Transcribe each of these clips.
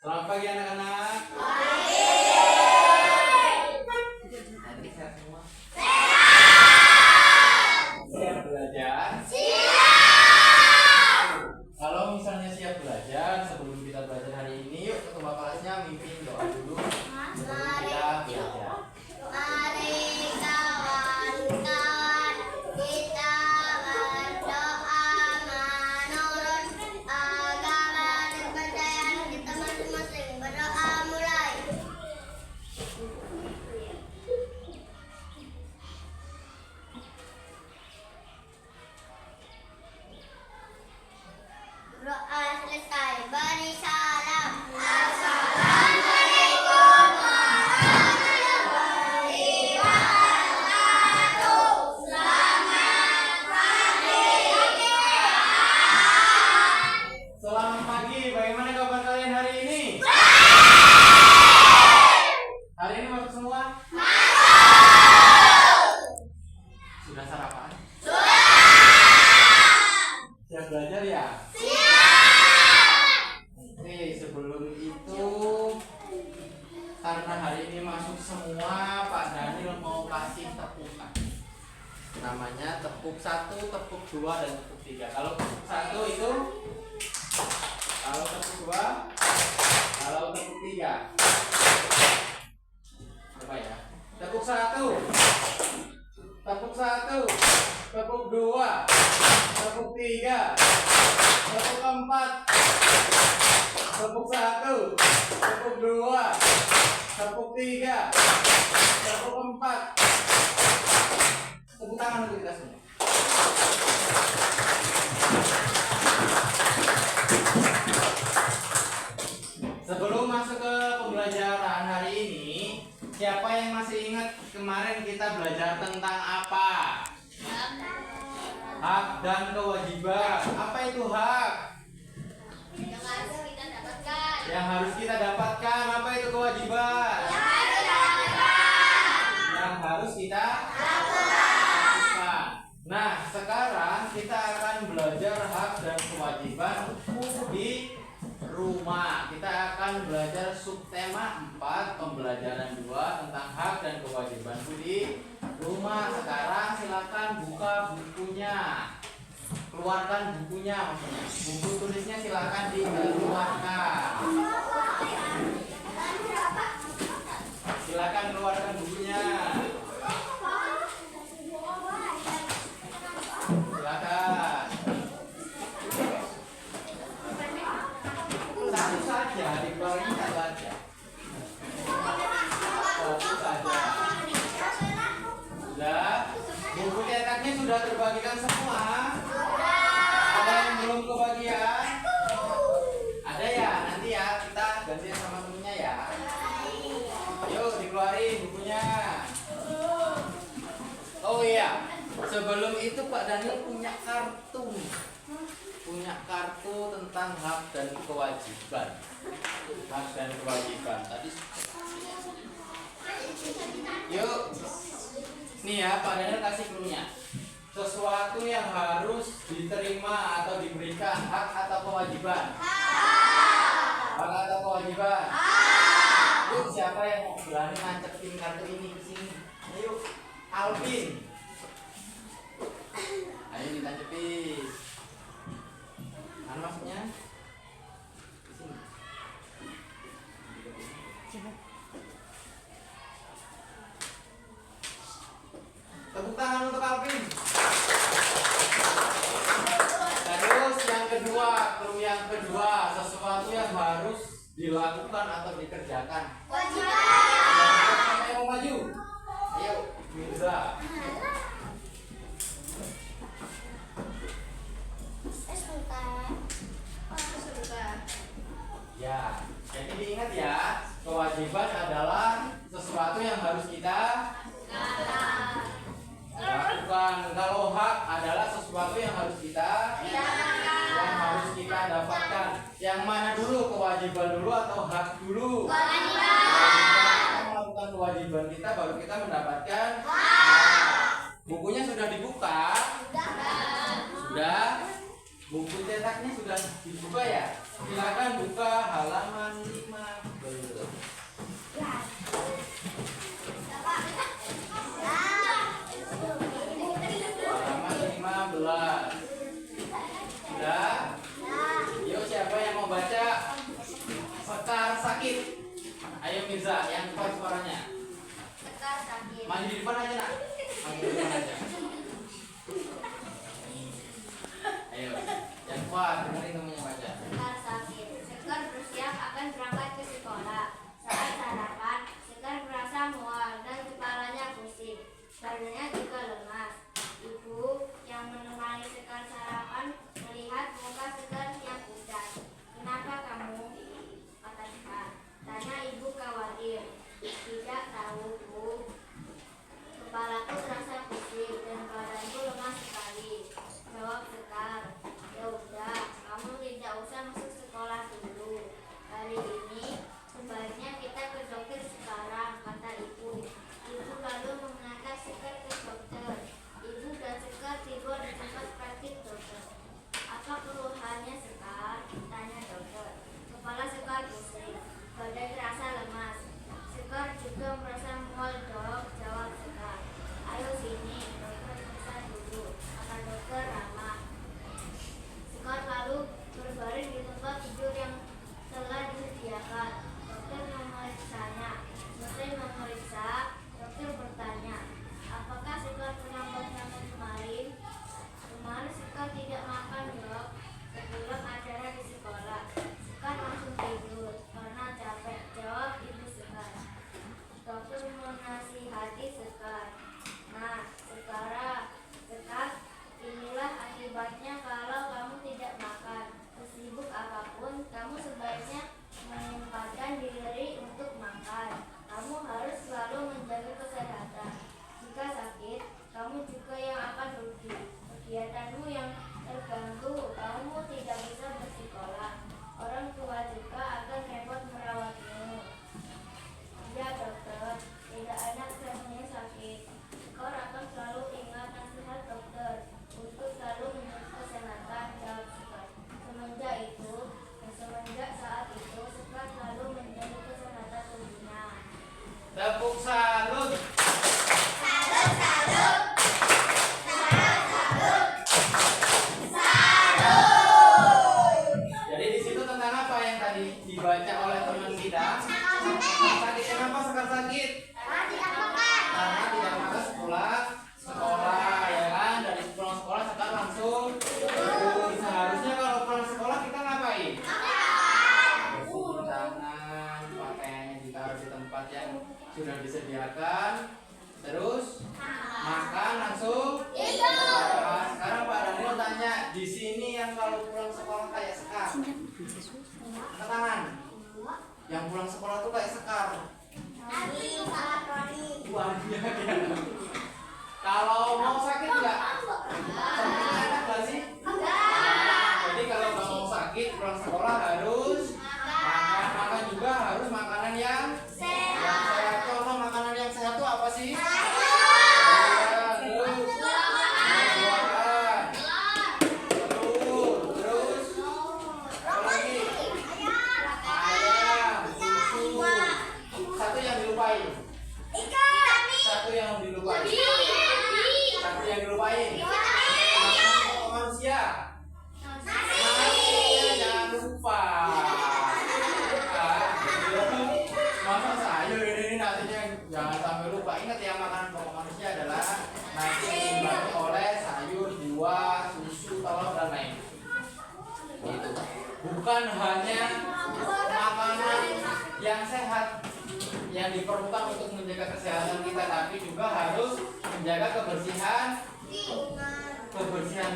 Selamat pagi anak-anak. Pagi. Adik sehat semua? Sehat. Siap belajar? Siap. Kalau misalnya siap belajar, sebelum kita belajar hari ini, yuk ketua kelasnya mimpin doa dulu sebelum kita belajar. Mari kawan-kawan kita berdoa menurut agama dan kepercayaan kita masing-masing. Berdoa mulai. Doa selesai. Beri salam. Assalamualaikum warahmatullahi wabarakatuh. Selamat pagi. Selamat pagi, bagaimana kabar kalian hari ini? Hari ini masuk semua? Sudah sarapan? Siap belajar ya? Oke, sebelum itu karena hari ini masuk semua, Pak Daniel mau kasih tepukan. Namanya tepuk 1, tepuk 2, dan tepuk 3. Kalau tepuk 1 itu, kalau tepuk 2, kalau tepuk 3. Coba ya. Tepuk 1, tepuk 1, tepuk 2, tepuk 3, tepuk 4, tepuk 1, tepuk 2, tepuk 3, tepuk 4. Tepuk tangan untuk kita semua. Sebelum masuk ke pembelajaran hari ini, siapa yang masih ingat kemarin kita belajar tentang apa? Hak dan kewajiban. Apa itu hak? Yang harus kita dapatkan. Yang harus kita dapatkan. Apa itu kewajiban? Yang harus kita lakukan. Nah, sekarang kita akan belajar hak dan kewajiban di rumah. Kita akan belajar subtema 4, pembelajaran 2 tentang hak dan kewajibanku di rumah. Sekarang silakan buka bukunya. Keluarkan bukunya maksudnya. Buku tulisnya silakan dikeluarkan. Silakan keluarkan bukunya. Silakan. Satu saja, dikeluarin satu aja. Satu saja. Sudah. Buku cetaknya sudah terbagikan semua. Ada yang belum kebagian? Ada ya? Nanti ya kita gantian sama temennya ya. Yuk dikeluarin bukunya. Oh iya, sebelum itu Pak Daniel punya kartu. Punya kartu tentang hak dan kewajiban. Hak dan kewajiban. Tadi. Yuk. Nih ya, Pak Daniel kasih clue-nya. Sesuatu yang harus diterima atau diberikan, hak atau kewajiban? Hak atau kewajiban? Yuk, siapa yang mau berani nancepin kartu ini ke sini? Ayo, Alvin. Ayo ditancepin. Mana maksudnya? Di sini. Tepuk tangan untuk Alvin. Terus yang kedua, clue yang kedua, sesuatu yang harus dilakukan atau dikerjakan. Kewajiban. Siapa yang mau maju? Ayo, Mirza. Ya, jadi diingat ya, kewajiban adalah sesuatu yang harus kita lakukan. Kalau hak adalah sesuatu yang harus kita dapatkan. Yang mana dulu, kewajiban dulu atau hak dulu? Kita melakukan kewajiban kita baru kita mendapatkan hak. Bukunya sudah dibuka? Sudah. Buku cetaknya sudah dibuka ya? Silakan buka halaman 5. sakit. Ayo Mirza, yang kuat suaranya. Sekar sakit. Maju di depan aja nak. Maju di depan aja. Ayo, yang kuat dengerin temennya baca. Sekar sakit. Sekar bersiap akan berangkat ke sekolah. Saat sarapan, Sekar merasa mual dan kepalanya pusing. Badannya juga lemas. Ibu yang menemani Sekar sarapan melihat muka Sekar yang pucat. Kenapa kamu? Kata Sekar. Tanya ibu khawatir. Tidak tahu, Bu. Kepalaku terasa pusing dan badanku lemas sekali. Jawab Sekar. Ya udah, kamu tidak usah masuk sekolah dulu. Hari ini sebaiknya kita ke dokter sekarang, kata ibu. Ibu lalu mengantar Sekar ke dokter. Ibu dan Sekar tiba di tempat praktik dokter. Apa keluhannya Sekar? Tanya dokter. Kepala Sekar pusing, badan terasa lemas. Sekar juga merasa mual dok, jawab Sekar. Ayo sini, dokter periksa dulu, kata dokter ramah. Sekar lalu berbaring di tempat tidur yang telah disediakan. Dokter memeriksanya. Selesai memeriksa, dokter bertanya, apakah Sekar pernah makan kemarin? Kemarin Sekar tidak makan dok, sebelum acara di sekolah. Sekar langsung tidur karena capek, jawab ibu Sekar. Dokter menasihati Sekar. Nah, Sekar, inilah akibatnya kalau kamu tidak makan. Sesibuk apapun, kamu sebaiknya menyempatkan diri untuk makan. Kamu harus selalu menjaga kesehatan. Jika sakit, kamu juga yang akan rugi. Kegiatanmu yang terganggu, kamu tidak bisa bersekolah. Orang tua juga akan repot merawatmu. Ya dokter, tidak ada semuanya sakit. Sekar akan selalu ingat nasihat dokter untuk selalu menjaga kesehatan, jawab Sekar. Semenjak saat itu, Sekar selalu menjaga kesehatan tubuhnya. Tepuk salut. Jadi di situ tentang apa yang tadi dibaca oleh teman kita? Sakit kenapa Sekar sakit? Karena tidak masuk sekolah ya kan, dari pulang sekolah Sekar langsung tidur. Seharusnya kalau pulang sekolah kita ngapain? Cuci tangan, pakaiannya ditaruh di tempat yang sudah disediakan, terus makan langsung. Nah, sekarang Pak Daniel tanya, di sini yang kalau pulang sekolah kayak Sekar, angkat tangan. Yang pulang sekolah tuh kayak Sekar. Wah, iya. Kalau mau sakit enggak? Sakitnya enak nggak sih? Jadi kalau nggak mau sakit pulang sekolah harus makan juga harus makanan yang sehat. Contoh makanan yang sehat tuh apa sih? Terus buah-buahan, terus apa lagi? Ayam, susu. Satu yang dilupain. Satu yang dilupain. Satu yang dilupain. Makanan pokok manusia. Nasinya jangan lupa. Masa sayur ini nasinya jangan sampai lupa. Ingat ya, makanan pokok manusia adalah nasi diimbangi oleh sayur, buah, susu, telur dan lain. Gitu. Bukan hanya makanan yang sehat yang diperlukan untuk menjaga kesehatan kita, tapi juga harus menjaga kebersihan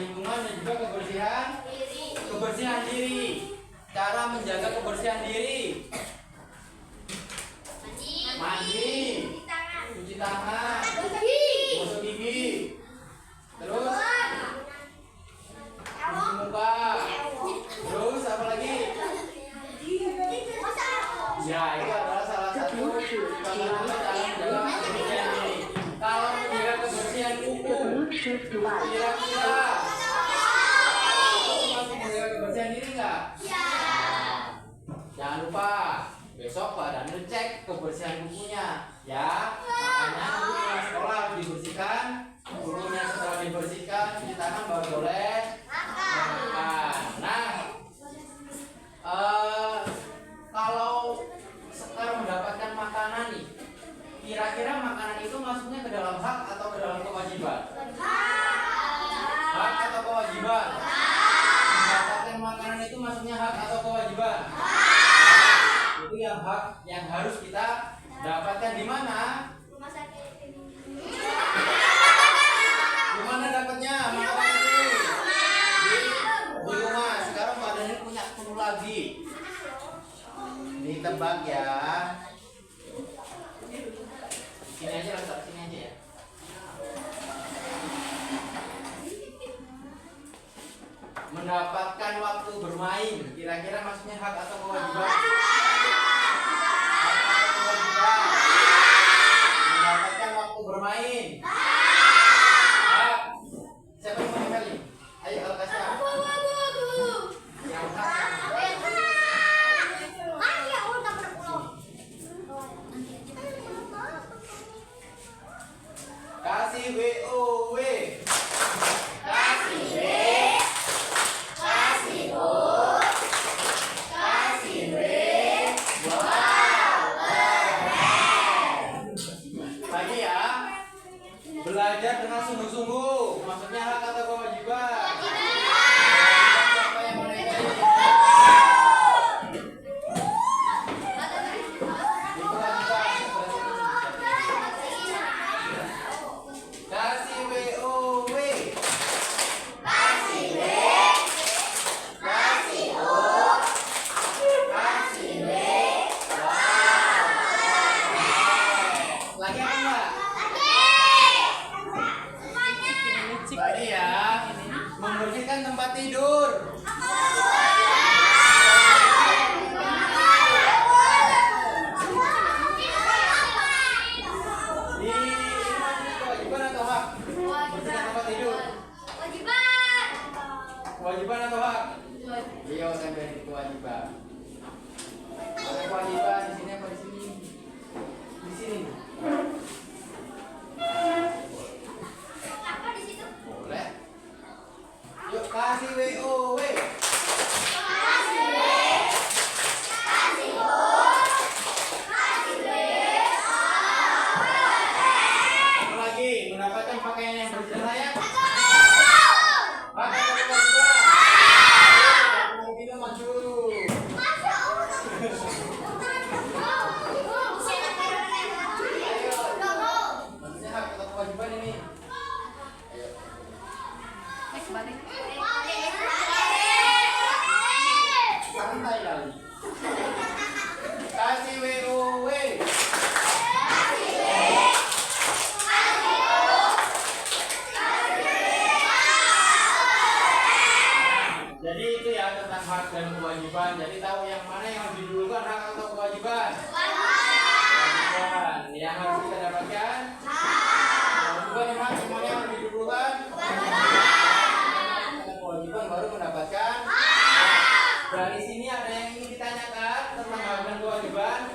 lingkungan dan juga kebersihan diri. Cara menjaga kebersihan diri: mandi, cuci tangan, gosok gigi, terus cuci muka, terus apa lagi? Ya, itu adalah salah satu cara menjaga kebersihan diri. Kalau menjaga kebersihan kuku, kira-kira masih menjaga kebersihan diri nggak? Jangan lupa besok Pak Daniel cek kebersihan kukunya, ya. Makanya kuku pulang sekolah harus dibersihkan. Kukunya setelah dibersihkan, cuci tangan baru boleh makan. Nah, kalau hak yang harus kita dapatkan di mana? Rumah sakit. Di mana dapatnya? Makanan itu di rumah. Sekarang Pak Daniel punya clue lagi. Ditebak ya. Sini aja, letak sini aja ya. Mendapatkan waktu bermain. Kira-kira maksudnya hak atau kewajiban? Hak atau kewajiban? Mendapatkan waktu bermain. Hak. Siapa yang mau nempelin? Ayo Alkasya. Yang hak. Kasih WOW. Kasih W. Kasih O. Kasih W. Wow, keren. Lagi ya. Belajar dengan sungguh-sungguh. Maksudnya hak atau kewajiban? Siapa yang mau nanya? Kasih WOW. Kasih W. Kasih O. Kasih W. Wow. Lagi apa enggak? Lagi ya. Membersihkan tempat tidur. Di kewajiban atau hak? Membersihkan tempat tidur. Kewajiban atau hak? Iya, sampai di kewajiban. Ada kewajiban di sini apa di sini? Di sini. Boleh. Yuk kasih WOW. Apa lagi? Mendapatkan pakaian yang berlayak. Pakai kewajiban. Kemungkinan maju. Maksudnya hak atau kewajiban ini? Ayo. Santai kali. Kasih WOW. Jadi itu ya tentang hak dan kewajiban. Jadi tahu yang mana yang harus didulukan, hak atau kewajiban? Kewajiban. Yang harus kita dapatkan? Kewajiban yang mana semuanya harus didulukan? Kewajiban baru mendapatkan. Dari sini ada yang ingin ditanyakan tentang hak dan kewajiban?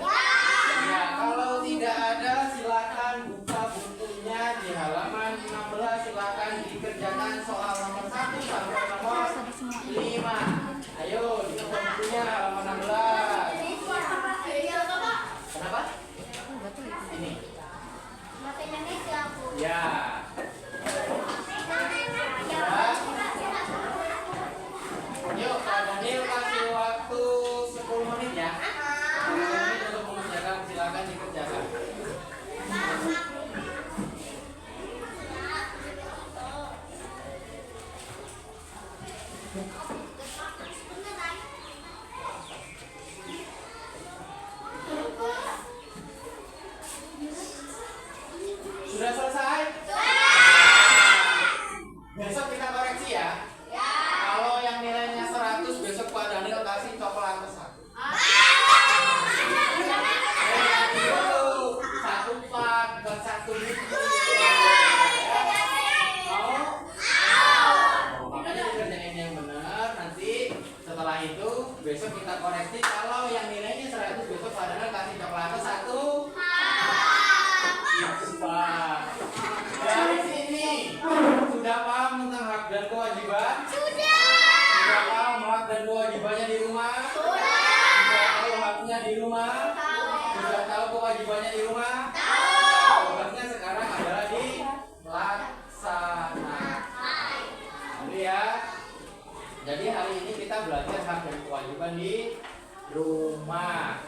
Ya, kalau tidak ada silakan buka bukunya di halaman 16. Silakan dikerjakan soal nomor 1 sampai nomor 5. Ayo, dibuka bukunya halaman 16. Kenapa? Ini. Ya. Yuk, Pak Daniel kasih waktu 10 menit ya. 10 menit untuk mengerjakan, silakan dikerjakan. Sudah selesai? Besok kita koreksi ya. Kalau yang nilainya 100 besok Pak Daniel kasih coklat satu. Satu pak ke satu buku. Mau? Makanya dikerjain yang benar. Nanti setelah itu besok kita koreksi. Kalau yang nilainya 100 besok Pak Daniel kasih coklat satu. Pak. Dari sini sudah paham tentang hak dan kewajiban? Sudah paham hak dan kewajibannya di rumah? Sudah tahu haknya di rumah? Sudah tahu kewajibannya di rumah? Tugasnya sekarang adalah dilaksanakan. Jadi ya. Jadi hari ini kita belajar hak dan kewajiban di rumah.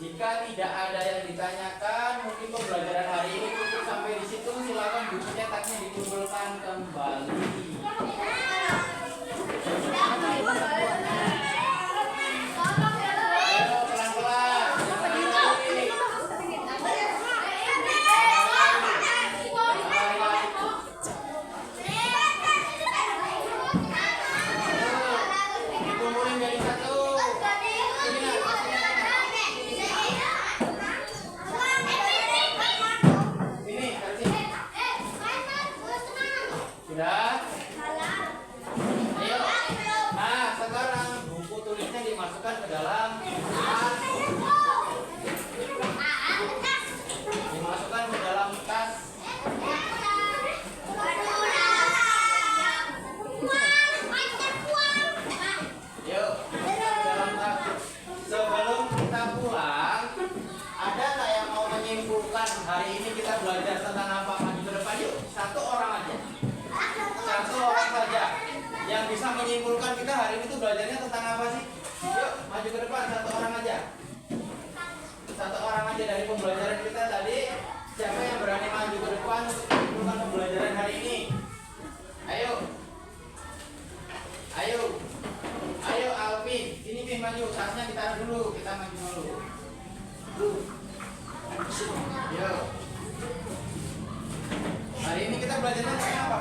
Jika tidak ada yang ditanyakan, mungkin pembelajaran hari ini cukup sampai di situ. Silakan buku cetaknya dikumpulkan kembali. Sudah? Ayo. Nah, sekarang buku tulisnya dimasukkan ke dalam tas. Dimasukkan ke dalam tas. Yuk, ke dalam tas. Sebelum kita pulang, ada nggak yang mau menyimpulkan hari ini kita belajar tentang apa maju ke depan? Yuk, satu orang aja. Satu orang saja yang bisa menyimpulkan kita hari ini tuh belajarnya tentang apa sih? Yuk, maju ke depan, satu orang aja. Satu orang aja dari pembelajaran kita tadi. Siapa yang berani maju ke depan untuk menyimpulkan pembelajaran hari ini? Ayo. Ayo. Ayo Alvin, sini Vin maju. Tasnya ditaruh dulu, kita maju dulu. Yuk. Hari ini kita belajarnya tentang apa?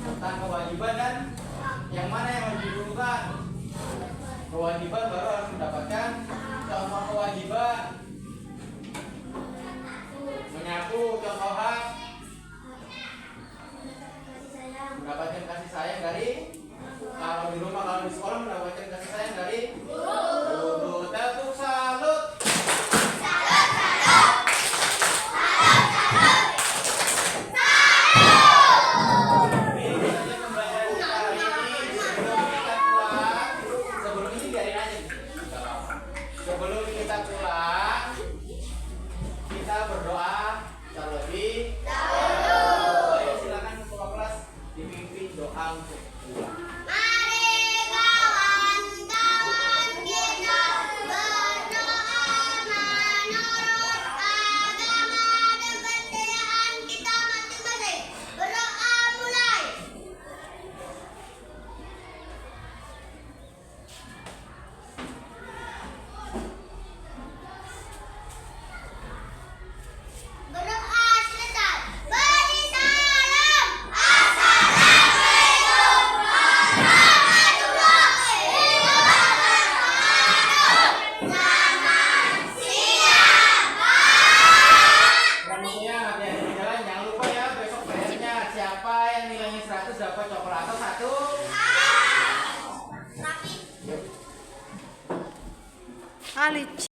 Tentang kewajiban dan yang mana yang harus didulukan? Kewajiban baru harus mendapatkan contoh kewajiban. Menyapu, contoh hak. Mendapatkan kasih sayang dari kalau di rumah, kalau di sekolah mendapatkan kasih sayang dari guru. Tepuk salut. Sebelum kita pulang, kita berdoa terlebih dahulu. Ayo silakan ketua kelas dipimpin doa untuk pulang. Dapat coklat atau satu? Ali.